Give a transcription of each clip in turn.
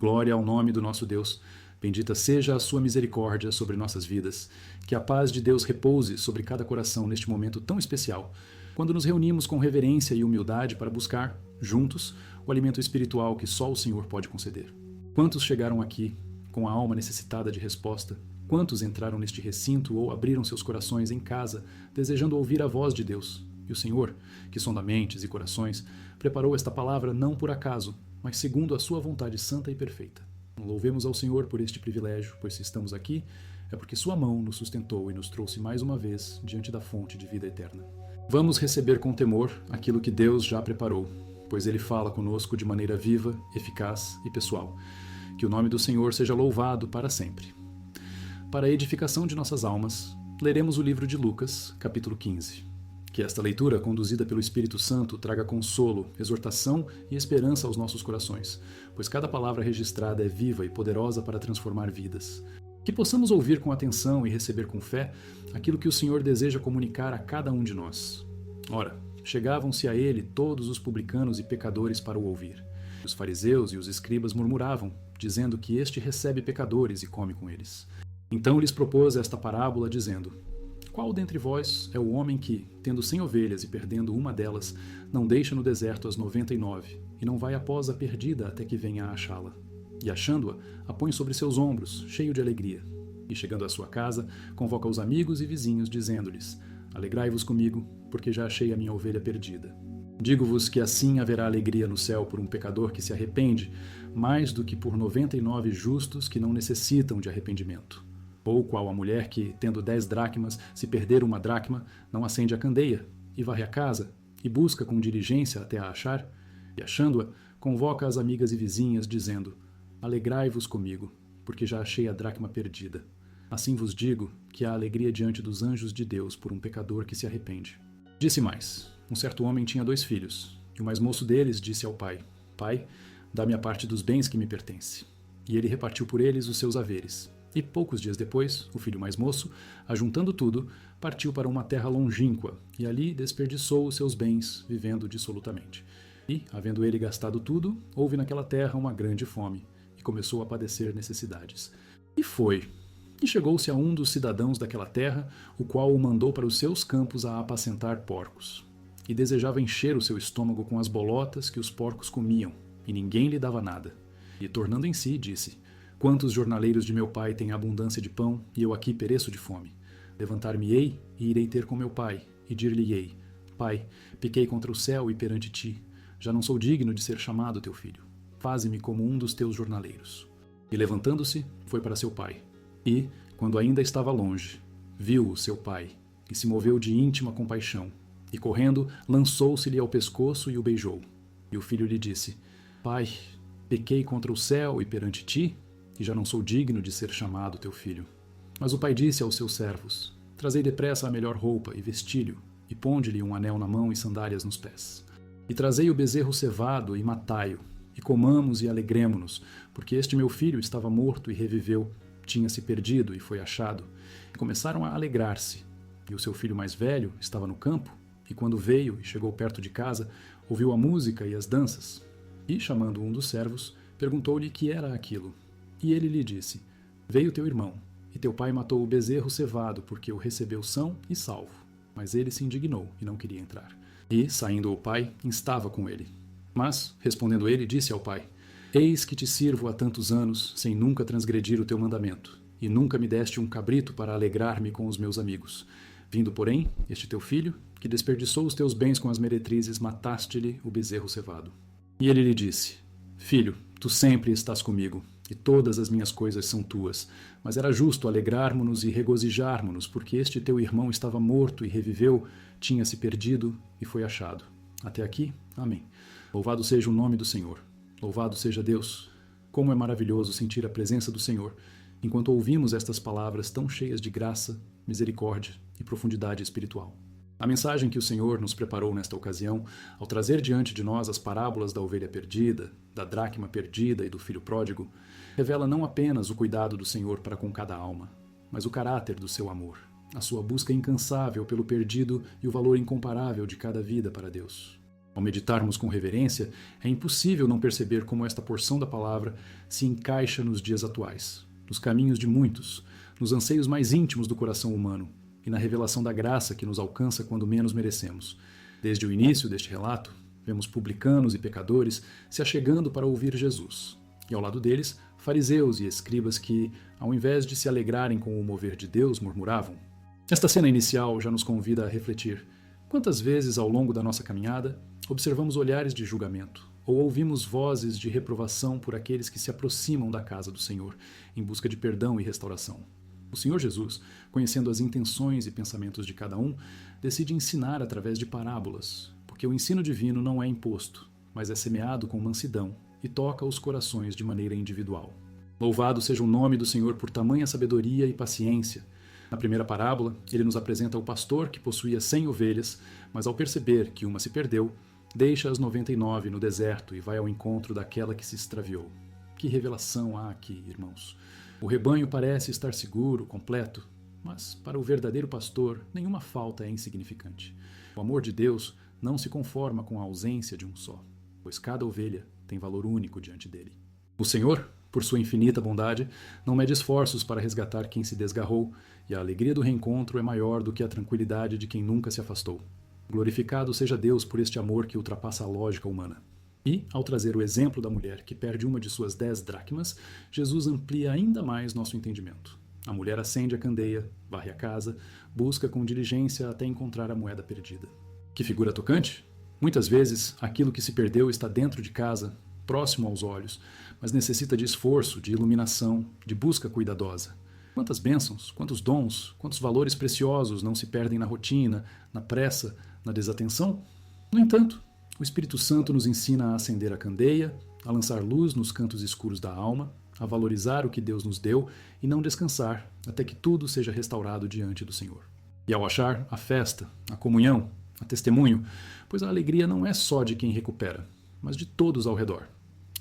Glória ao nome do nosso Deus. Bendita seja a sua misericórdia sobre nossas vidas. Que a paz de Deus repouse sobre cada coração neste momento tão especial, quando nos reunimos com reverência e humildade para buscar, juntos, o alimento espiritual que só o Senhor pode conceder. Quantos chegaram aqui com a alma necessitada de resposta? Quantos entraram neste recinto ou abriram seus corações em casa, desejando ouvir a voz de Deus? E o Senhor, que sonda mentes e corações, preparou esta palavra não por acaso, mas segundo a sua vontade santa e perfeita. Louvemos ao Senhor por este privilégio, pois se estamos aqui, é porque sua mão nos sustentou e nos trouxe mais uma vez diante da fonte de vida eterna. Vamos receber com temor aquilo que Deus já preparou, pois Ele fala conosco de maneira viva, eficaz e pessoal. Que o nome do Senhor seja louvado para sempre. Para a edificação de nossas almas, leremos o livro de Lucas, capítulo 15. Que esta leitura, conduzida pelo Espírito Santo, traga consolo, exortação e esperança aos nossos corações, pois cada palavra registrada é viva e poderosa para transformar vidas. Que possamos ouvir com atenção e receber com fé aquilo que o Senhor deseja comunicar a cada um de nós. Ora, chegavam-se a ele todos os publicanos e pecadores para o ouvir. Os fariseus e os escribas murmuravam, dizendo que este recebe pecadores e come com eles. Então lhes propôs esta parábola, dizendo: Qual dentre vós é o homem que, tendo 100 ovelhas e perdendo uma delas, não deixa no deserto as 99, e não vai após a perdida até que venha a achá-la? E achando-a, a põe sobre seus ombros, cheio de alegria. E chegando à sua casa, convoca os amigos e vizinhos, dizendo-lhes: Alegrai-vos comigo, porque já achei a minha ovelha perdida. Digo-vos que assim haverá alegria no céu por um pecador que se arrepende, mais do que por 99 justos que não necessitam de arrependimento. Ou qual a mulher que, tendo 10 dracmas, se perder uma dracma, não acende a candeia, e varre a casa, e busca com diligência até a achar, e achando-a, convoca as amigas e vizinhas, dizendo: Alegrai-vos comigo, porque já achei a dracma perdida. Assim vos digo que há alegria diante dos anjos de Deus por um pecador que se arrepende. Disse mais: Um certo homem tinha 2 filhos, e o mais moço deles disse ao pai: Pai, dá-me a parte dos bens que me pertence. E ele repartiu por eles os seus haveres. E poucos dias depois, o filho mais moço, ajuntando tudo, partiu para uma terra longínqua, e ali desperdiçou os seus bens, vivendo dissolutamente. E, havendo ele gastado tudo, houve naquela terra uma grande fome, e começou a padecer necessidades. E foi. E chegou-se a um dos cidadãos daquela terra, o qual o mandou para os seus campos a apacentar porcos. E desejava encher o seu estômago com as bolotas que os porcos comiam, e ninguém lhe dava nada. E, tornando em si, disse: Quantos jornaleiros de meu pai têm abundância de pão, e eu aqui pereço de fome? Levantar-me-ei, e irei ter com meu pai, e dir-lhe-ei: Pai, pequei contra o céu e perante ti. Já não sou digno de ser chamado teu filho. Faze-me como um dos teus jornaleiros. E levantando-se, foi para seu pai. E, quando ainda estava longe, viu-o seu pai, e se moveu de íntima compaixão. E correndo, lançou-se-lhe ao pescoço e o beijou. E o filho lhe disse: Pai, pequei contra o céu e perante ti, e já não sou digno de ser chamado teu filho. Mas o pai disse aos seus servos: Trazei depressa a melhor roupa e vestilho, e ponde-lhe um anel na mão e sandálias nos pés. E trazei o bezerro cevado e matai-o, e comamos e alegremo-nos, porque este meu filho estava morto e reviveu, tinha-se perdido e foi achado. E começaram a alegrar-se. E o seu filho mais velho estava no campo, e quando veio e chegou perto de casa, ouviu a música e as danças. E, chamando um dos servos, perguntou-lhe que era aquilo. E ele lhe disse: Veio teu irmão, e teu pai matou o bezerro cevado, porque o recebeu são e salvo. Mas ele se indignou e não queria entrar. E, saindo o pai, instava com ele. Mas, respondendo ele, disse ao pai: Eis que te sirvo há tantos anos, sem nunca transgredir o teu mandamento, e nunca me deste um cabrito para alegrar-me com os meus amigos. Vindo, porém, este teu filho, que desperdiçou os teus bens com as meretrizes, mataste-lhe o bezerro cevado. E ele lhe disse: Filho, tu sempre estás comigo, e todas as minhas coisas são tuas. Mas era justo alegrarmo-nos e regozijarmo-nos, porque este teu irmão estava morto e reviveu, tinha-se perdido e foi achado. Até aqui, amém. Louvado seja o nome do Senhor. Louvado seja Deus. Como é maravilhoso sentir a presença do Senhor, enquanto ouvimos estas palavras tão cheias de graça, misericórdia e profundidade espiritual. A mensagem que o Senhor nos preparou nesta ocasião, ao trazer diante de nós as parábolas da ovelha perdida, da dracma perdida e do filho pródigo, revela não apenas o cuidado do Senhor para com cada alma, mas o caráter do seu amor, a sua busca incansável pelo perdido e o valor incomparável de cada vida para Deus. Ao meditarmos com reverência, é impossível não perceber como esta porção da palavra se encaixa nos dias atuais, nos caminhos de muitos, nos anseios mais íntimos do coração humano e na revelação da graça que nos alcança quando menos merecemos. Desde o início deste relato, vemos publicanos e pecadores se achegando para ouvir Jesus, e ao lado deles, fariseus e escribas que, ao invés de se alegrarem com o mover de Deus, murmuravam. Esta cena inicial já nos convida a refletir. Quantas vezes, ao longo da nossa caminhada, observamos olhares de julgamento ou ouvimos vozes de reprovação por aqueles que se aproximam da casa do Senhor, em busca de perdão e restauração? O Senhor Jesus, conhecendo as intenções e pensamentos de cada um, decide ensinar através de parábolas, porque o ensino divino não é imposto, mas é semeado com mansidão e toca os corações de maneira individual. Louvado seja o nome do Senhor por tamanha sabedoria e paciência. Na primeira parábola, ele nos apresenta o pastor que possuía 100 ovelhas, mas ao perceber que uma se perdeu, deixa as 99 no deserto e vai ao encontro daquela que se extraviou. Que revelação há aqui, irmãos! O rebanho parece estar seguro, completo, mas para o verdadeiro pastor, nenhuma falta é insignificante. O amor de Deus não se conforma com a ausência de um só, pois cada ovelha tem valor único diante dele. O Senhor, por sua infinita bondade, não mede esforços para resgatar quem se desgarrou, e a alegria do reencontro é maior do que a tranquilidade de quem nunca se afastou. Glorificado seja Deus por este amor que ultrapassa a lógica humana. E, ao trazer o exemplo da mulher que perde uma de suas 10 dracmas, Jesus amplia ainda mais nosso entendimento. A mulher acende a candeia, varre a casa, busca com diligência até encontrar a moeda perdida. Que figura tocante! Muitas vezes, aquilo que se perdeu está dentro de casa, próximo aos olhos, mas necessita de esforço, de iluminação, de busca cuidadosa. Quantas bênçãos, quantos dons, quantos valores preciosos não se perdem na rotina, na pressa, na desatenção? No entanto, o Espírito Santo nos ensina a acender a candeia, a lançar luz nos cantos escuros da alma, a valorizar o que Deus nos deu e não descansar até que tudo seja restaurado diante do Senhor. E ao achar a festa, a comunhão, a testemunho, pois a alegria não é só de quem recupera, mas de todos ao redor.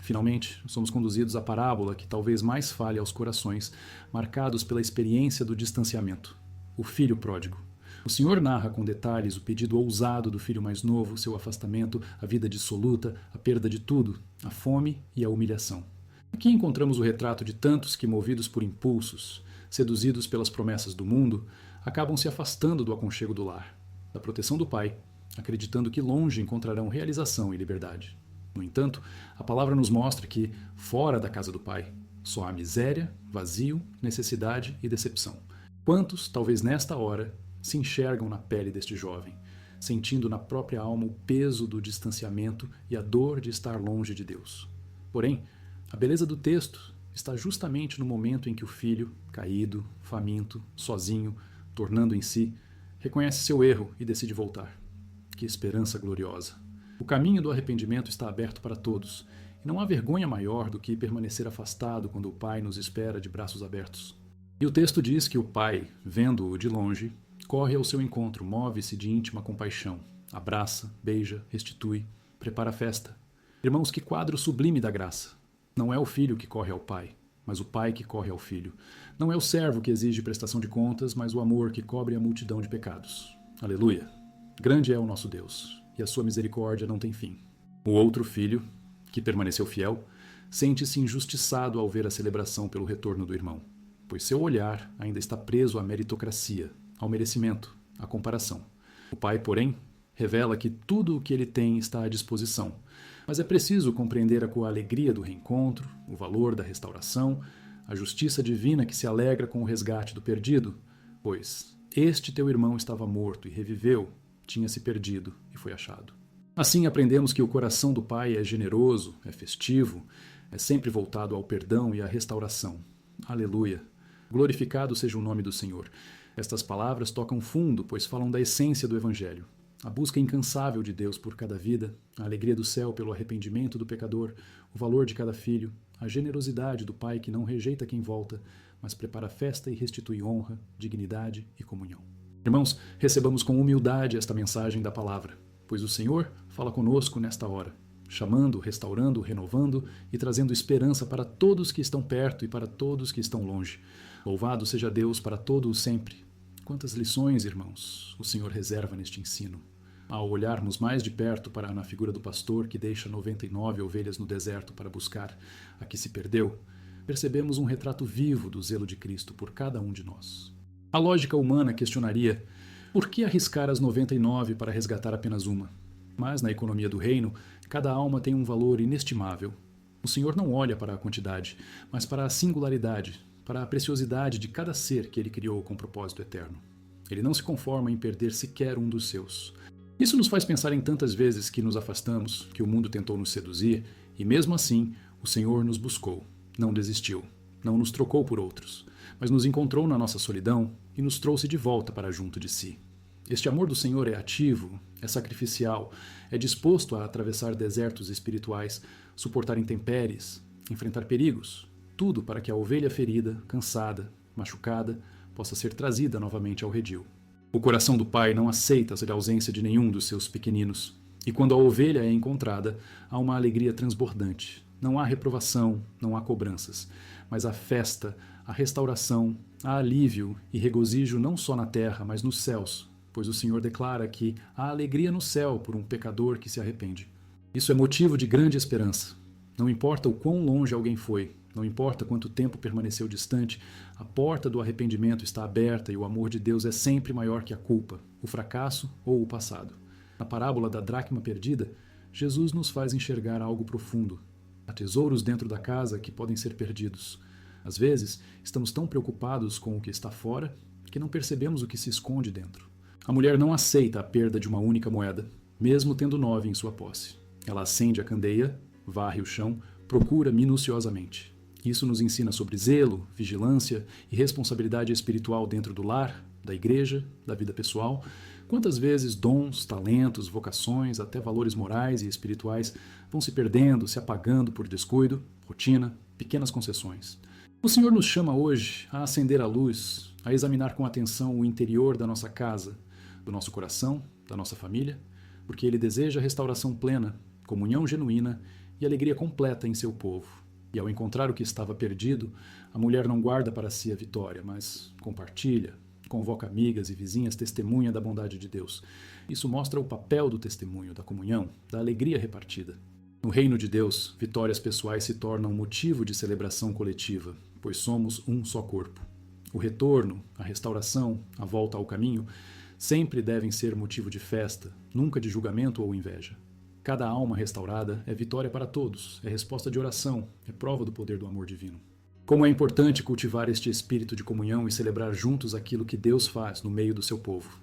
Finalmente, somos conduzidos à parábola que talvez mais fale aos corações, marcados pela experiência do distanciamento, o filho pródigo. O Senhor narra com detalhes o pedido ousado do filho mais novo, seu afastamento, a vida dissoluta, a perda de tudo, a fome e a humilhação. Aqui encontramos o retrato de tantos que, movidos por impulsos, seduzidos pelas promessas do mundo, acabam se afastando do aconchego do lar, da proteção do pai, acreditando que longe encontrarão realização e liberdade. No entanto, a palavra nos mostra que, fora da casa do pai, só há miséria, vazio, necessidade e decepção. Quantos, talvez nesta hora, se enxergam na pele deste jovem, sentindo na própria alma o peso do distanciamento e a dor de estar longe de Deus? Porém, a beleza do texto está justamente no momento em que o filho, caído, faminto, sozinho, tornando em si, reconhece seu erro e decide voltar. Que esperança gloriosa! O caminho do arrependimento está aberto para todos, e não há vergonha maior do que permanecer afastado quando o Pai nos espera de braços abertos. E o texto diz que o Pai, vendo-o de longe, corre ao seu encontro, move-se de íntima compaixão, abraça, beija, restitui, prepara a festa. Irmãos, que quadro sublime da graça! Não é o filho que corre ao Pai, mas o Pai que corre ao filho. Não é o servo que exige prestação de contas, mas o amor que cobre a multidão de pecados. Aleluia! Grande é o nosso Deus, e a sua misericórdia não tem fim. O outro filho, que permaneceu fiel, sente-se injustiçado ao ver a celebração pelo retorno do irmão, pois seu olhar ainda está preso à meritocracia, ao merecimento, à comparação. O pai, porém, revela que tudo o que ele tem está à disposição, mas é preciso compreender com a alegria do reencontro, o valor da restauração, a justiça divina que se alegra com o resgate do perdido, pois este teu irmão estava morto e reviveu, tinha se perdido e foi achado. Assim aprendemos que o coração do Pai é generoso, é festivo, é sempre voltado ao perdão e à restauração. Aleluia! Glorificado seja o nome do Senhor. Estas palavras tocam fundo, pois falam da essência do Evangelho. A busca incansável de Deus por cada vida, a alegria do céu pelo arrependimento do pecador, o valor de cada filho, a generosidade do Pai que não rejeita quem volta, mas prepara festa e restitui honra, dignidade e comunhão. Irmãos, recebamos com humildade esta mensagem da palavra, pois o Senhor fala conosco nesta hora, chamando, restaurando, renovando e trazendo esperança para todos que estão perto e para todos que estão longe. Louvado seja Deus para todo o sempre. Quantas lições, irmãos, o Senhor reserva neste ensino. Ao olharmos mais de perto para na figura do pastor que deixa 99 ovelhas no deserto para buscar a que se perdeu, percebemos um retrato vivo do zelo de Cristo por cada um de nós. A lógica humana questionaria: por que arriscar as 99 para resgatar apenas uma? Mas na economia do reino, cada alma tem um valor inestimável. O Senhor não olha para a quantidade, mas para a singularidade, para a preciosidade de cada ser que Ele criou com propósito eterno. Ele não se conforma em perder sequer um dos seus. Isso nos faz pensar em tantas vezes que nos afastamos, que o mundo tentou nos seduzir, e mesmo assim, o Senhor nos buscou, não desistiu, não nos trocou por outros, mas nos encontrou na nossa solidão e nos trouxe de volta para junto de si. Este amor do Senhor é ativo, é sacrificial, é disposto a atravessar desertos espirituais, suportar intempéries, enfrentar perigos, tudo para que a ovelha ferida, cansada, machucada, possa ser trazida novamente ao redil. O coração do Pai não aceita a ausência de nenhum dos seus pequeninos, e quando a ovelha é encontrada, há uma alegria transbordante. Não há reprovação, não há cobranças, mas há festa, há restauração, há alívio e regozijo não só na terra, mas nos céus, pois o Senhor declara que há alegria no céu por um pecador que se arrepende. Isso é motivo de grande esperança. Não importa o quão longe alguém foi, não importa quanto tempo permaneceu distante, a porta do arrependimento está aberta e o amor de Deus é sempre maior que a culpa, o fracasso ou o passado. Na parábola da dracma perdida, Jesus nos faz enxergar algo profundo. Há tesouros dentro da casa que podem ser perdidos. Às vezes, estamos tão preocupados com o que está fora que não percebemos o que se esconde dentro. A mulher não aceita a perda de uma única moeda, mesmo tendo 9 em sua posse. Ela acende a candeia, varre o chão, procura minuciosamente. Isso nos ensina sobre zelo, vigilância e responsabilidade espiritual dentro do lar, da igreja, da vida pessoal. Quantas vezes dons, talentos, vocações, até valores morais e espirituais vão se perdendo, se apagando por descuido, rotina, pequenas concessões. O Senhor nos chama hoje a acender a luz, a examinar com atenção o interior da nossa casa, do nosso coração, da nossa família, porque Ele deseja restauração plena, comunhão genuína e alegria completa em seu povo. E ao encontrar o que estava perdido, a mulher não guarda para si a vitória, mas compartilha, convoca amigas e vizinhas, testemunha da bondade de Deus. Isso mostra o papel do testemunho, da comunhão, da alegria repartida. No reino de Deus, vitórias pessoais se tornam motivo de celebração coletiva, pois somos um só corpo. O retorno, a restauração, a volta ao caminho, sempre devem ser motivo de festa, nunca de julgamento ou inveja. Cada alma restaurada é vitória para todos, é resposta de oração, é prova do poder do amor divino. Como é importante cultivar este espírito de comunhão e celebrar juntos aquilo que Deus faz no meio do seu povo.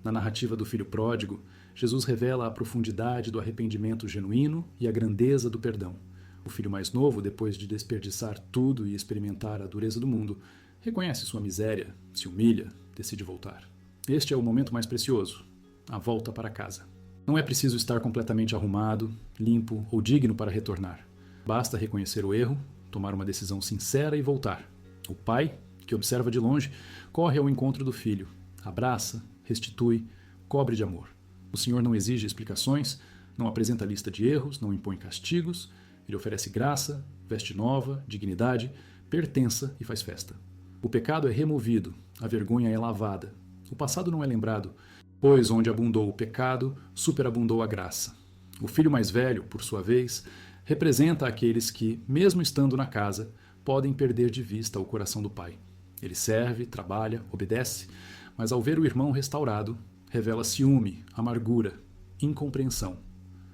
Na narrativa do filho pródigo, Jesus revela a profundidade do arrependimento genuíno e a grandeza do perdão. O filho mais novo, depois de desperdiçar tudo e experimentar a dureza do mundo, reconhece sua miséria, se humilha, decide voltar. Este é o momento mais precioso, a volta para casa. Não é preciso estar completamente arrumado, limpo ou digno para retornar. Basta reconhecer o erro, tomar uma decisão sincera e voltar. O pai, que observa de longe, corre ao encontro do filho, abraça, restitui, cobre de amor. O Senhor não exige explicações, não apresenta lista de erros, não impõe castigos, Ele oferece graça, veste nova, dignidade, pertença e faz festa. O pecado é removido, a vergonha é lavada. O passado não é lembrado, pois onde abundou o pecado, superabundou a graça. O filho mais velho, por sua vez, representa aqueles que, mesmo estando na casa, podem perder de vista o coração do pai. Ele serve, trabalha, obedece, mas ao ver o irmão restaurado, revela ciúme, amargura, incompreensão.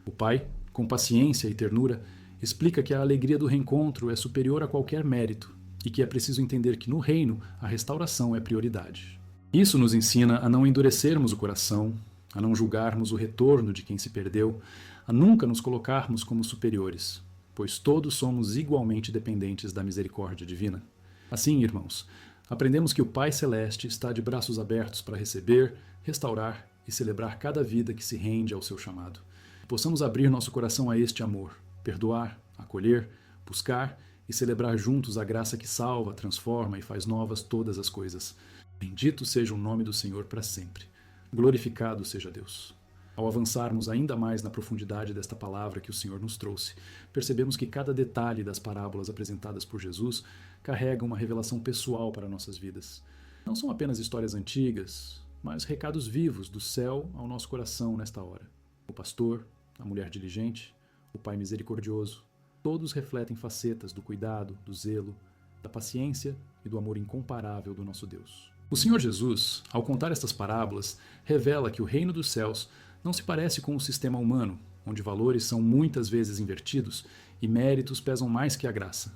O pai, com paciência e ternura, explica que a alegria do reencontro é superior a qualquer mérito e que é preciso entender que no reino a restauração é prioridade. Isso nos ensina a não endurecermos o coração, a não julgarmos o retorno de quem se perdeu, a nunca nos colocarmos como superiores, pois todos somos igualmente dependentes da misericórdia divina. Assim, irmãos, aprendemos que o Pai Celeste está de braços abertos para receber, restaurar e celebrar cada vida que se rende ao seu chamado. Possamos abrir nosso coração a este amor, perdoar, acolher, buscar e celebrar juntos a graça que salva, transforma e faz novas todas as coisas. Bendito seja o nome do Senhor para sempre. Glorificado seja Deus. Ao avançarmos ainda mais na profundidade desta palavra que o Senhor nos trouxe, percebemos que cada detalhe das parábolas apresentadas por Jesus carrega uma revelação pessoal para nossas vidas. Não são apenas histórias antigas, mas recados vivos do céu ao nosso coração nesta hora. O pastor, a mulher diligente, o pai misericordioso, todos refletem facetas do cuidado, do zelo, da paciência e do amor incomparável do nosso Deus. O Senhor Jesus, ao contar estas parábolas, revela que o reino dos céus não se parece com o sistema humano, onde valores são muitas vezes invertidos e méritos pesam mais que a graça.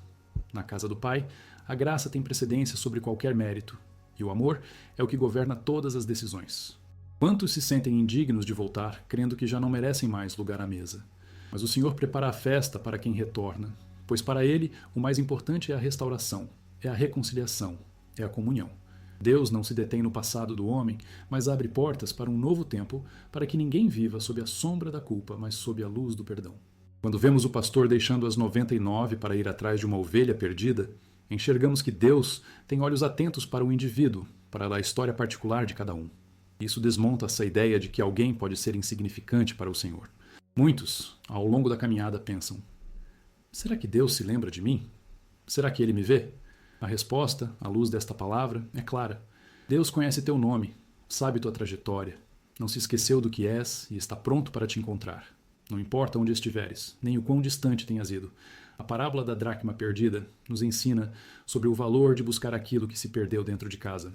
Na casa do Pai, a graça tem precedência sobre qualquer mérito, e o amor é o que governa todas as decisões. Quantos se sentem indignos de voltar, crendo que já não merecem mais lugar à mesa? Mas o Senhor prepara a festa para quem retorna, pois para Ele o mais importante é a restauração, é a reconciliação, é a comunhão. Deus não se detém no passado do homem, mas abre portas para um novo tempo, para que ninguém viva sob a sombra da culpa, mas sob a luz do perdão. Quando vemos o pastor deixando as 99 para ir atrás de uma ovelha perdida, enxergamos que Deus tem olhos atentos para o indivíduo, para a história particular de cada um. Isso desmonta essa ideia de que alguém pode ser insignificante para o Senhor. Muitos, ao longo da caminhada, pensam: será que Deus se lembra de mim? Será que Ele me vê? A resposta, à luz desta palavra, é clara. Deus conhece teu nome, sabe tua trajetória, não se esqueceu do que és e está pronto para te encontrar. Não importa onde estiveres, nem o quão distante tenhas ido. A parábola da dracma perdida nos ensina sobre o valor de buscar aquilo que se perdeu dentro de casa.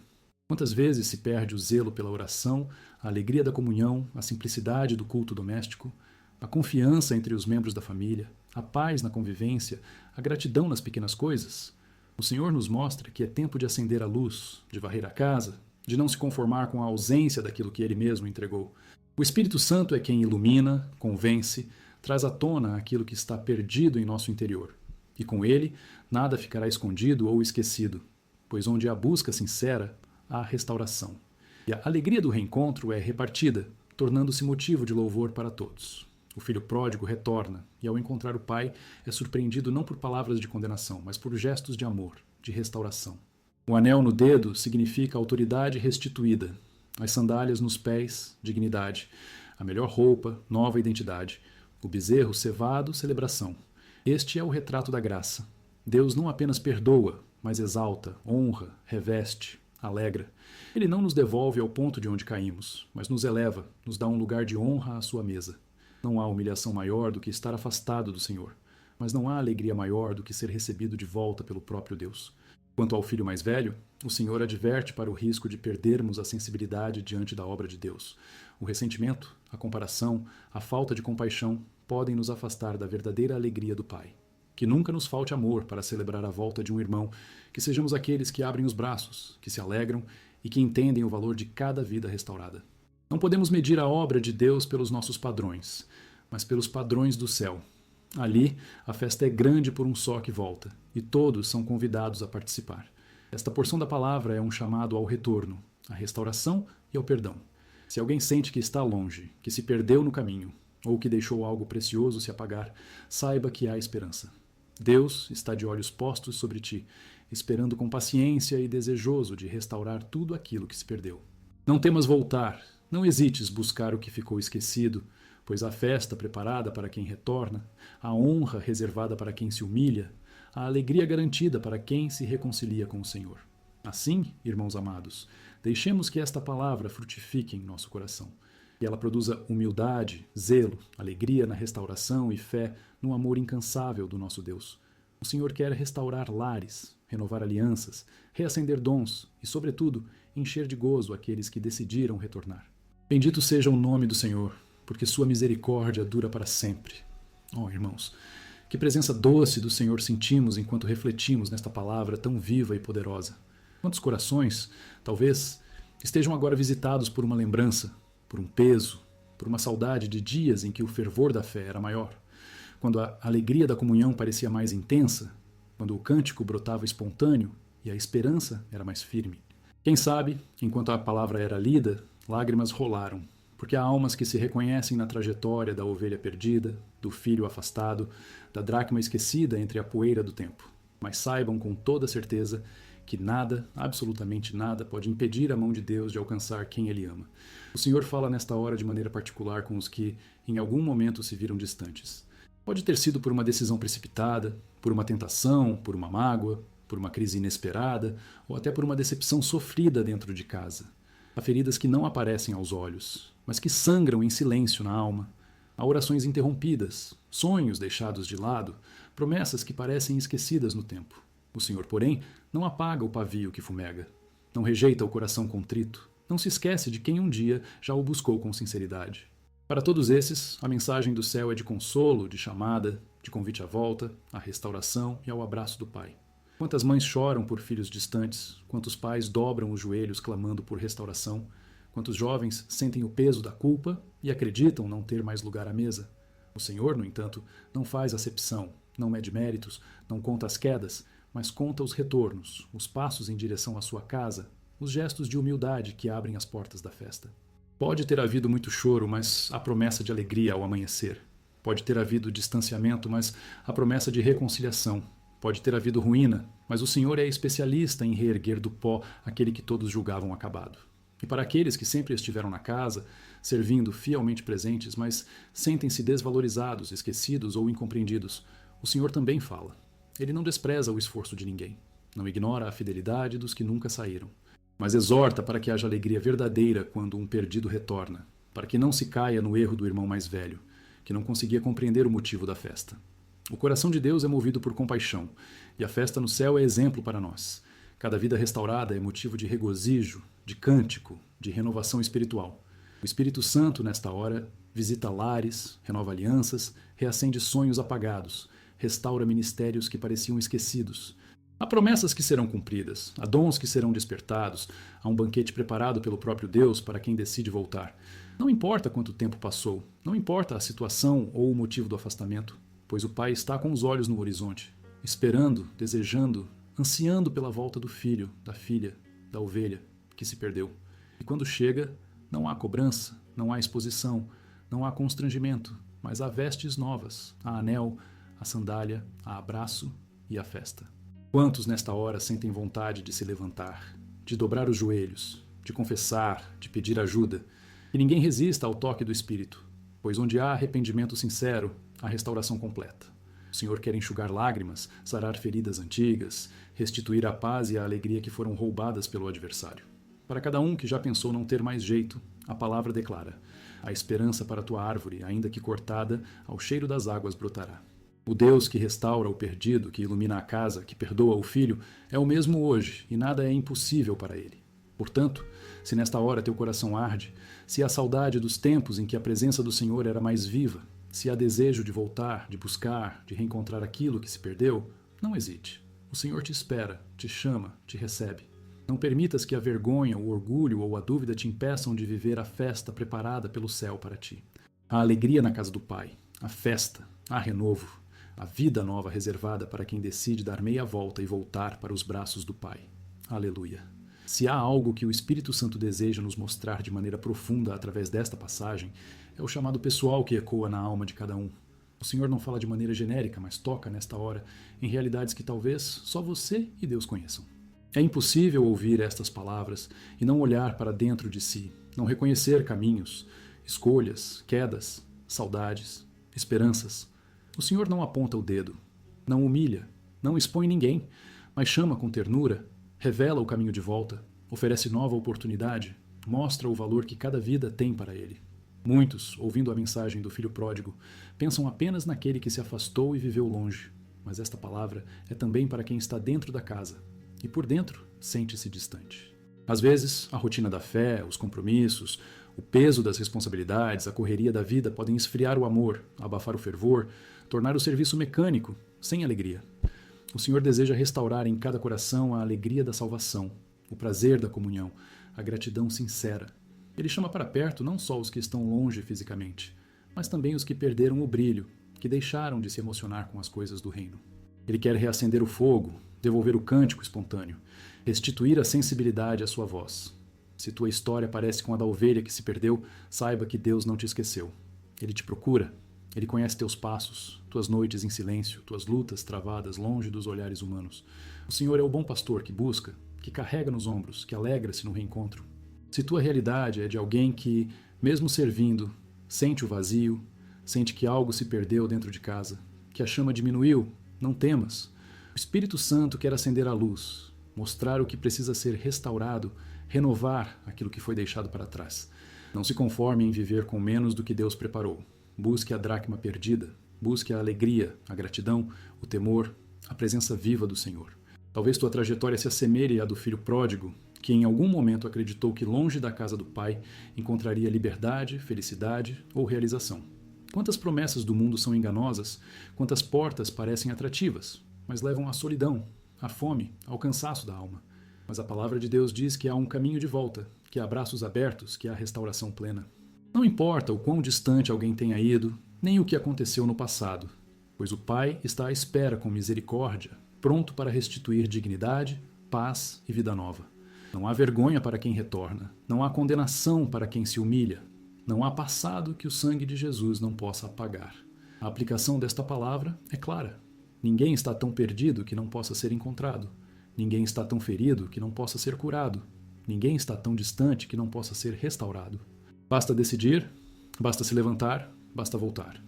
Quantas vezes se perde o zelo pela oração, a alegria da comunhão, a simplicidade do culto doméstico, a confiança entre os membros da família, a paz na convivência, a gratidão nas pequenas coisas? O Senhor nos mostra que é tempo de acender a luz, de varrer a casa, de não se conformar com a ausência daquilo que Ele mesmo entregou. O Espírito Santo é quem ilumina, convence, traz à tona aquilo que está perdido em nosso interior. E com Ele, nada ficará escondido ou esquecido, pois onde há busca sincera, há restauração. E a alegria do reencontro é repartida, tornando-se motivo de louvor para todos. O filho pródigo retorna e, ao encontrar o pai, é surpreendido não por palavras de condenação, mas por gestos de amor, de restauração. O anel no dedo significa autoridade restituída, as sandálias nos pés, dignidade, a melhor roupa, nova identidade, o bezerro cevado, celebração. Este é o retrato da graça. Deus não apenas perdoa, mas exalta, honra, reveste, alegra. Ele não nos devolve ao ponto de onde caímos, mas nos eleva, nos dá um lugar de honra à sua mesa. Não há humilhação maior do que estar afastado do Senhor, mas não há alegria maior do que ser recebido de volta pelo próprio Deus. Quanto ao filho mais velho, o Senhor adverte para o risco de perdermos a sensibilidade diante da obra de Deus. O ressentimento, a comparação, a falta de compaixão podem nos afastar da verdadeira alegria do Pai. Que nunca nos falte amor para celebrar a volta de um irmão, que sejamos aqueles que abrem os braços, que se alegram e que entendem o valor de cada vida restaurada. Não podemos medir a obra de Deus pelos nossos padrões, mas pelos padrões do céu. Ali, a festa é grande por um só que volta, e todos são convidados a participar. Esta porção da palavra é um chamado ao retorno, à restauração e ao perdão. Se alguém sente que está longe, que se perdeu no caminho, ou que deixou algo precioso se apagar, saiba que há esperança. Deus está de olhos postos sobre ti, esperando com paciência e desejoso de restaurar tudo aquilo que se perdeu. Não temas voltar, não hesites buscar o que ficou esquecido, pois a festa preparada para quem retorna, a honra reservada para quem se humilha, a alegria garantida para quem se reconcilia com o Senhor. Assim, irmãos amados, deixemos que esta palavra frutifique em nosso coração, e ela produza humildade, zelo, alegria na restauração e fé no amor incansável do nosso Deus. O Senhor quer restaurar lares, renovar alianças, reacender dons e, sobretudo, encher de gozo aqueles que decidiram retornar. Bendito seja o nome do Senhor, porque sua misericórdia dura para sempre. Oh, irmãos, que presença doce do Senhor sentimos enquanto refletimos nesta palavra tão viva e poderosa. Quantos corações, talvez, estejam agora visitados por uma lembrança, por um peso, por uma saudade de dias em que o fervor da fé era maior, quando a alegria da comunhão parecia mais intensa, quando o cântico brotava espontâneo e a esperança era mais firme. Quem sabe, enquanto a palavra era lida, lágrimas rolaram, porque há almas que se reconhecem na trajetória da ovelha perdida, do filho afastado, da dracma esquecida entre a poeira do tempo. Mas saibam com toda certeza que nada, absolutamente nada, pode impedir a mão de Deus de alcançar quem Ele ama. O Senhor fala nesta hora de maneira particular com os que, em algum momento, se viram distantes. Pode ter sido por uma decisão precipitada, por uma tentação, por uma mágoa, por uma crise inesperada, ou até por uma decepção sofrida dentro de casa. Há feridas que não aparecem aos olhos, mas que sangram em silêncio na alma. Há orações interrompidas, sonhos deixados de lado, promessas que parecem esquecidas no tempo. O Senhor, porém, não apaga o pavio que fumega. Não rejeita o coração contrito. Não se esquece de quem um dia já o buscou com sinceridade. Para todos esses, a mensagem do céu é de consolo, de chamada, de convite à volta, à restauração e ao abraço do Pai. Quantas mães choram por filhos distantes, quantos pais dobram os joelhos clamando por restauração, quantos jovens sentem o peso da culpa e acreditam não ter mais lugar à mesa. O Senhor, no entanto, não faz acepção, não mede méritos, não conta as quedas, mas conta os retornos, os passos em direção à sua casa, os gestos de humildade que abrem as portas da festa. Pode ter havido muito choro, mas há promessa de alegria ao amanhecer. Pode ter havido distanciamento, mas há promessa de reconciliação. Pode ter havido ruína, mas o Senhor é especialista em reerguer do pó aquele que todos julgavam acabado. E para aqueles que sempre estiveram na casa, servindo fielmente presentes, mas sentem-se desvalorizados, esquecidos ou incompreendidos, o Senhor também fala. Ele não despreza o esforço de ninguém, não ignora a fidelidade dos que nunca saíram, mas exorta para que haja alegria verdadeira quando um perdido retorna, para que não se caia no erro do irmão mais velho, que não conseguia compreender o motivo da festa. O coração de Deus é movido por compaixão, e a festa no céu é exemplo para nós. Cada vida restaurada é motivo de regozijo, de cântico, de renovação espiritual. O Espírito Santo, nesta hora, visita lares, renova alianças, reacende sonhos apagados, restaura ministérios que pareciam esquecidos. Há promessas que serão cumpridas, há dons que serão despertados, há um banquete preparado pelo próprio Deus para quem decide voltar. Não importa quanto tempo passou, não importa a situação ou o motivo do afastamento, pois o Pai está com os olhos no horizonte, esperando, desejando, ansiando pela volta do filho, da filha, da ovelha que se perdeu. E quando chega, não há cobrança, não há exposição, não há constrangimento, mas há vestes novas, há anel, a sandália, há abraço e a festa. Quantos nesta hora sentem vontade de se levantar, de dobrar os joelhos, de confessar, de pedir ajuda? E ninguém resista ao toque do Espírito, pois onde há arrependimento sincero, há restauração completa. O Senhor quer enxugar lágrimas, sarar feridas antigas, restituir a paz e a alegria que foram roubadas pelo adversário. Para cada um que já pensou não ter mais jeito, a palavra declara: a esperança para a tua árvore, ainda que cortada, ao cheiro das águas brotará. O Deus que restaura o perdido, que ilumina a casa, que perdoa o filho, é o mesmo hoje, e nada é impossível para ele. Portanto, se nesta hora teu coração arde, se há saudade dos tempos em que a presença do Senhor era mais viva, se há desejo de voltar, de buscar, de reencontrar aquilo que se perdeu, não hesite. O Senhor te espera, te chama, te recebe. Não permitas que a vergonha, o orgulho ou a dúvida te impeçam de viver a festa preparada pelo céu para ti. A alegria na casa do Pai, a festa, a renovo, a vida nova reservada para quem decide dar meia volta e voltar para os braços do Pai. Aleluia! Se há algo que o Espírito Santo deseja nos mostrar de maneira profunda através desta passagem, é o chamado pessoal que ecoa na alma de cada um. O Senhor não fala de maneira genérica, mas toca nesta hora em realidades que talvez só você e Deus conheçam. É impossível ouvir estas palavras e não olhar para dentro de si, não reconhecer caminhos, escolhas, quedas, saudades, esperanças. O Senhor não aponta o dedo, não humilha, não expõe ninguém, mas chama com ternura, revela o caminho de volta, oferece nova oportunidade, mostra o valor que cada vida tem para Ele. Muitos, ouvindo a mensagem do filho pródigo, pensam apenas naquele que se afastou e viveu longe, mas esta palavra é também para quem está dentro da casa, e por dentro sente-se distante. Às vezes, a rotina da fé, os compromissos, o peso das responsabilidades, a correria da vida podem esfriar o amor, abafar o fervor, tornar o serviço mecânico, sem alegria. O Senhor deseja restaurar em cada coração a alegria da salvação, o prazer da comunhão, a gratidão sincera. Ele chama para perto não só os que estão longe fisicamente, mas também os que perderam o brilho, que deixaram de se emocionar com as coisas do reino. Ele quer reacender o fogo, devolver o cântico espontâneo, restituir a sensibilidade à sua voz. Se tua história parece com a da ovelha que se perdeu, saiba que Deus não te esqueceu. Ele te procura, Ele conhece teus passos, tuas noites em silêncio, tuas lutas travadas longe dos olhares humanos. O Senhor é o bom pastor que busca, que carrega nos ombros, que alegra-se no reencontro. Se tua realidade é de alguém que, mesmo servindo, sente o vazio, sente que algo se perdeu dentro de casa, que a chama diminuiu, não temas. O Espírito Santo quer acender a luz, mostrar o que precisa ser restaurado renovar aquilo que foi deixado para trás. Não se conforme em viver com menos do que Deus preparou. Busque a dracma perdida, busque a alegria, a gratidão, o temor, a presença viva do Senhor. Talvez tua trajetória se assemelhe à do filho pródigo, que em algum momento acreditou que longe da casa do Pai encontraria liberdade, felicidade ou realização. Quantas promessas do mundo são enganosas, quantas portas parecem atrativas, mas levam à solidão, à fome, ao cansaço da alma. Mas a palavra de Deus diz que há um caminho de volta, que há braços abertos, que há restauração plena. Não importa o quão distante alguém tenha ido, nem o que aconteceu no passado, pois o Pai está à espera com misericórdia, pronto para restituir dignidade, paz e vida nova. Não há vergonha para quem retorna, não há condenação para quem se humilha, não há passado que o sangue de Jesus não possa apagar. A aplicação desta palavra é clara. Ninguém está tão perdido que não possa ser encontrado. Ninguém está tão ferido que não possa ser curado. Ninguém está tão distante que não possa ser restaurado. Basta decidir, basta se levantar, basta voltar.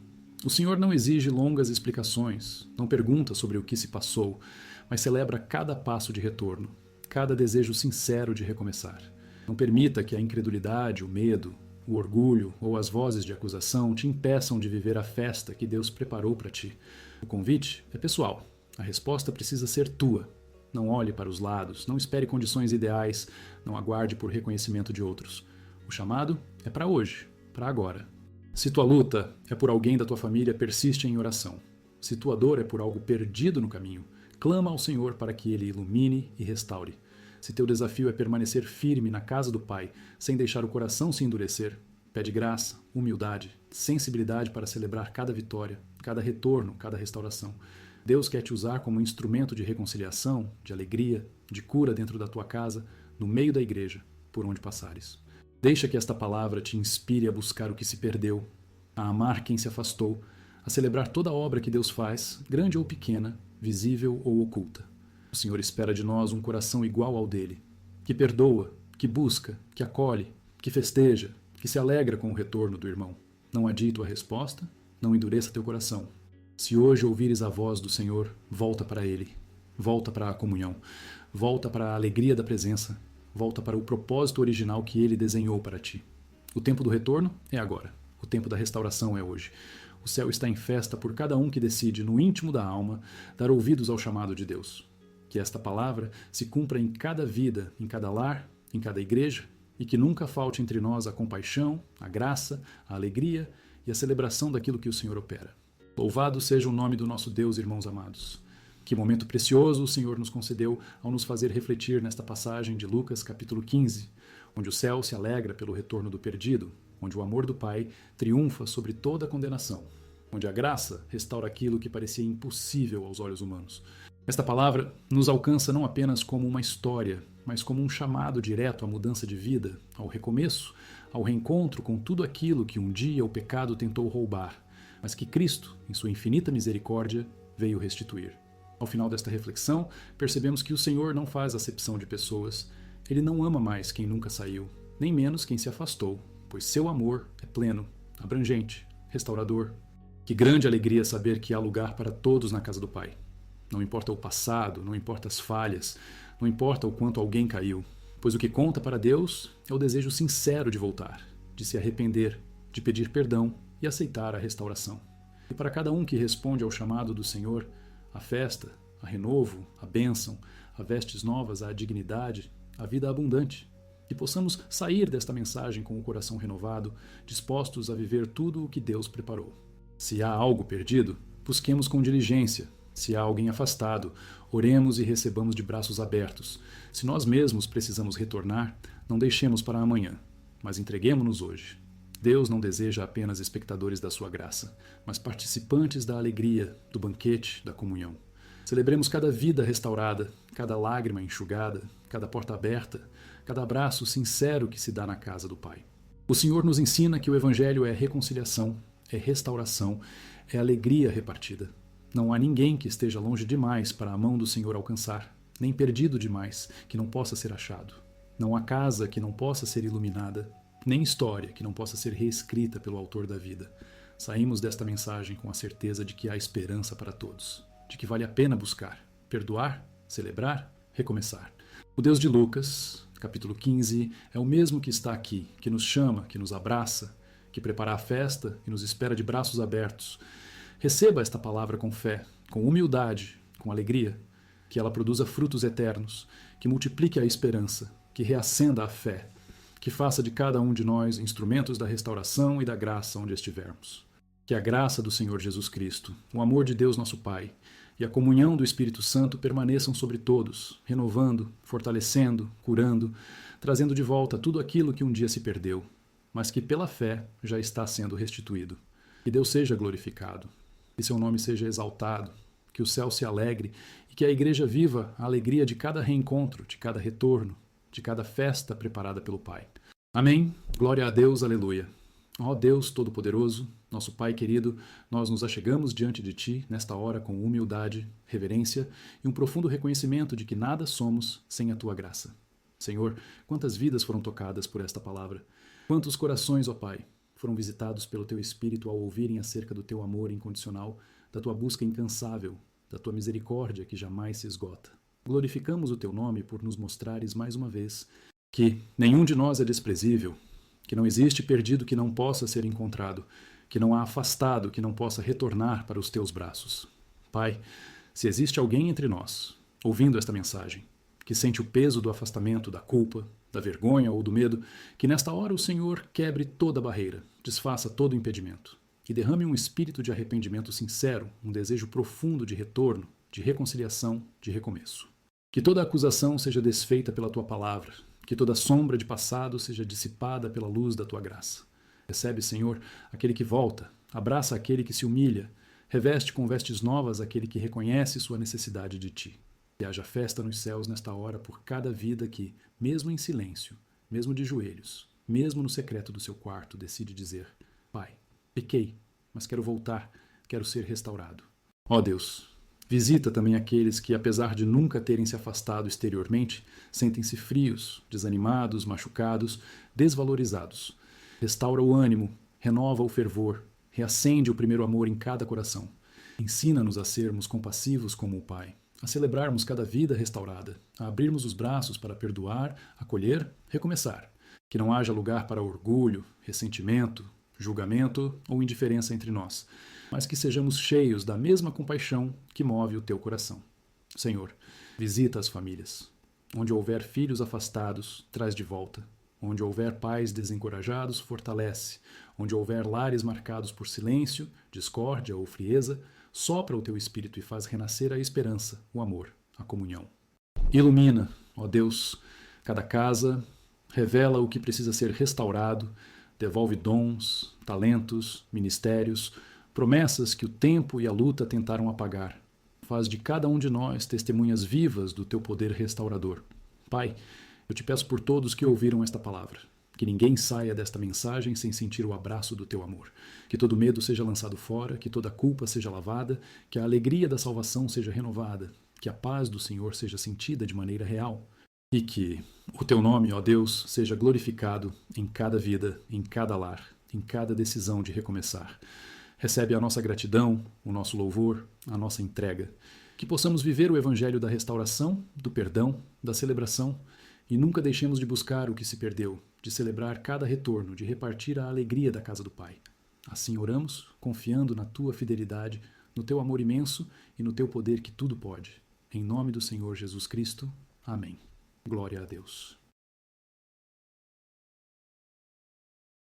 O Senhor não exige longas explicações, não pergunta sobre o que se passou, mas celebra cada passo de retorno, cada desejo sincero de recomeçar. Não permita que a incredulidade, o medo, o orgulho ou as vozes de acusação te impeçam de viver a festa que Deus preparou para ti. O convite é pessoal. A resposta precisa ser tua. Não olhe para os lados, não espere condições ideais, não aguarde por reconhecimento de outros. O chamado é para hoje, para agora. Se tua luta é por alguém da tua família, persiste em oração. Se tua dor é por algo perdido no caminho, clama ao Senhor para que Ele ilumine e restaure. Se teu desafio é permanecer firme na casa do Pai, sem deixar o coração se endurecer, pede graça, humildade, sensibilidade para celebrar cada vitória, cada retorno, cada restauração. Deus quer te usar como instrumento de reconciliação, de alegria, de cura dentro da tua casa, no meio da igreja, por onde passares. Deixa que esta palavra te inspire a buscar o que se perdeu, a amar quem se afastou, a celebrar toda a obra que Deus faz, grande ou pequena, visível ou oculta. O Senhor espera de nós um coração igual ao dele, que perdoa, que busca, que acolhe, que festeja, que se alegra com o retorno do irmão. Não adie tua resposta, não endureça teu coração. Se hoje ouvires a voz do Senhor, volta para Ele, volta para a comunhão, volta para a alegria da presença, volta para o propósito original que Ele desenhou para ti. O tempo do retorno é agora, o tempo da restauração é hoje. O céu está em festa por cada um que decide, no íntimo da alma, dar ouvidos ao chamado de Deus. Que esta palavra se cumpra em cada vida, em cada lar, em cada igreja, e que nunca falte entre nós a compaixão, a graça, a alegria e a celebração daquilo que o Senhor opera. Louvado seja o nome do nosso Deus, irmãos amados. Que momento precioso o Senhor nos concedeu ao nos fazer refletir nesta passagem de Lucas, capítulo 15, onde o céu se alegra pelo retorno do perdido, onde o amor do Pai triunfa sobre toda a condenação, onde a graça restaura aquilo que parecia impossível aos olhos humanos. Esta palavra nos alcança não apenas como uma história, mas como um chamado direto à mudança de vida, ao recomeço, ao reencontro com tudo aquilo que um dia o pecado tentou roubar, mas que Cristo, em sua infinita misericórdia, veio restituir. Ao final desta reflexão, percebemos que o Senhor não faz acepção de pessoas. Ele não ama mais quem nunca saiu, nem menos quem se afastou, pois seu amor é pleno, abrangente, restaurador. Que grande alegria saber que há lugar para todos na casa do Pai. Não importa o passado, não importa as falhas, não importa o quanto alguém caiu, pois o que conta para Deus é o desejo sincero de voltar, de se arrepender, de pedir perdão e aceitar a restauração. E para cada um que responde ao chamado do Senhor, a festa, a renovo, a bênção, a vestes novas, a dignidade, a vida abundante. Que possamos sair desta mensagem com o coração renovado, dispostos a viver tudo o que Deus preparou. Se há algo perdido, busquemos com diligência. Se há alguém afastado, oremos e recebamos de braços abertos. Se nós mesmos precisamos retornar, não deixemos para amanhã, mas entreguemo-nos hoje. Deus não deseja apenas espectadores da sua graça, mas participantes da alegria, do banquete, da comunhão. Celebremos cada vida restaurada, cada lágrima enxugada, cada porta aberta, cada abraço sincero que se dá na casa do Pai. O Senhor nos ensina que o Evangelho é reconciliação, é restauração, é alegria repartida. Não há ninguém que esteja longe demais para a mão do Senhor alcançar, nem perdido demais que não possa ser achado. Não há casa que não possa ser iluminada, nem história que não possa ser reescrita pelo autor da vida. Saímos desta mensagem com a certeza de que há esperança para todos, de que vale a pena buscar, perdoar, celebrar, recomeçar. O Deus de Lucas capítulo 15, é o mesmo que está aqui, que nos chama, que nos abraça, que prepara a festa e nos espera de braços abertos. Receba esta palavra com fé, com humildade, com alegria, que ela produza frutos eternos, que multiplique a esperança, que reacenda a fé, que faça de cada um de nós instrumentos da restauração e da graça onde estivermos. Que a graça do Senhor Jesus Cristo, o amor de Deus nosso Pai e a comunhão do Espírito Santo permaneçam sobre todos, renovando, fortalecendo, curando, trazendo de volta tudo aquilo que um dia se perdeu, mas que pela fé já está sendo restituído. Que Deus seja glorificado, que seu nome seja exaltado, que o céu se alegre e que a igreja viva a alegria de cada reencontro, de cada retorno, de cada festa preparada pelo Pai. Amém. Glória a Deus. Aleluia. Ó Deus Todo-Poderoso, nosso Pai querido, nós nos achegamos diante de Ti nesta hora com humildade, reverência e um profundo reconhecimento de que nada somos sem a Tua graça. Senhor, quantas vidas foram tocadas por esta palavra? Quantos corações, ó Pai, foram visitados pelo Teu Espírito ao ouvirem acerca do Teu amor incondicional, da Tua busca incansável, da Tua misericórdia que jamais se esgota. Glorificamos o Teu nome por nos mostrares mais uma vez que nenhum de nós é desprezível, que não existe perdido que não possa ser encontrado, que não há afastado que não possa retornar para os Teus braços. Pai, se existe alguém entre nós, ouvindo esta mensagem, que sente o peso do afastamento, da culpa, da vergonha ou do medo, que nesta hora o Senhor quebre toda barreira, desfaça todo impedimento, e derrame um espírito de arrependimento sincero, um desejo profundo de retorno, de reconciliação, de recomeço. Que toda acusação seja desfeita pela Tua palavra, que toda sombra de passado seja dissipada pela luz da Tua graça. Recebe, Senhor, aquele que volta, abraça aquele que se humilha, reveste com vestes novas aquele que reconhece sua necessidade de Ti. Que haja festa nos céus nesta hora por cada vida que, mesmo em silêncio, mesmo de joelhos, mesmo no secreto do seu quarto, decide dizer: Pai, pequei, mas quero voltar, quero ser restaurado. Ó Deus, visita também aqueles que, apesar de nunca terem se afastado exteriormente, sentem-se frios, desanimados, machucados, desvalorizados. Restaura o ânimo, renova o fervor, reacende o primeiro amor em cada coração. Ensina-nos a sermos compassivos como o Pai, a celebrarmos cada vida restaurada, a abrirmos os braços para perdoar, acolher, recomeçar. Que não haja lugar para orgulho, ressentimento, julgamento ou indiferença entre nós, mas que sejamos cheios da mesma compaixão que move o Teu coração. Senhor, visita as famílias. Onde houver filhos afastados, traz de volta. Onde houver pais desencorajados, fortalece. Onde houver lares marcados por silêncio, discórdia ou frieza, sopra o Teu Espírito e faz renascer a esperança, o amor, a comunhão. Ilumina, ó Deus, cada casa, revela o que precisa ser restaurado, devolve dons, talentos, ministérios, promessas que o tempo e a luta tentaram apagar. Faz de cada um de nós testemunhas vivas do Teu poder restaurador. Pai, eu Te peço por todos que ouviram esta palavra, que ninguém saia desta mensagem sem sentir o abraço do Teu amor, que todo medo seja lançado fora, que toda culpa seja lavada, que a alegria da salvação seja renovada, que a paz do Senhor seja sentida de maneira real, e que o Teu nome, ó Deus, seja glorificado em cada vida, em cada lar, em cada decisão de recomeçar. Recebe a nossa gratidão, o nosso louvor, a nossa entrega. Que possamos viver o evangelho da restauração, do perdão, da celebração e nunca deixemos de buscar o que se perdeu, de celebrar cada retorno, de repartir a alegria da casa do Pai. Assim oramos, confiando na Tua fidelidade, no Teu amor imenso e no Teu poder que tudo pode. Em nome do Senhor Jesus Cristo. Amém. Glória a Deus.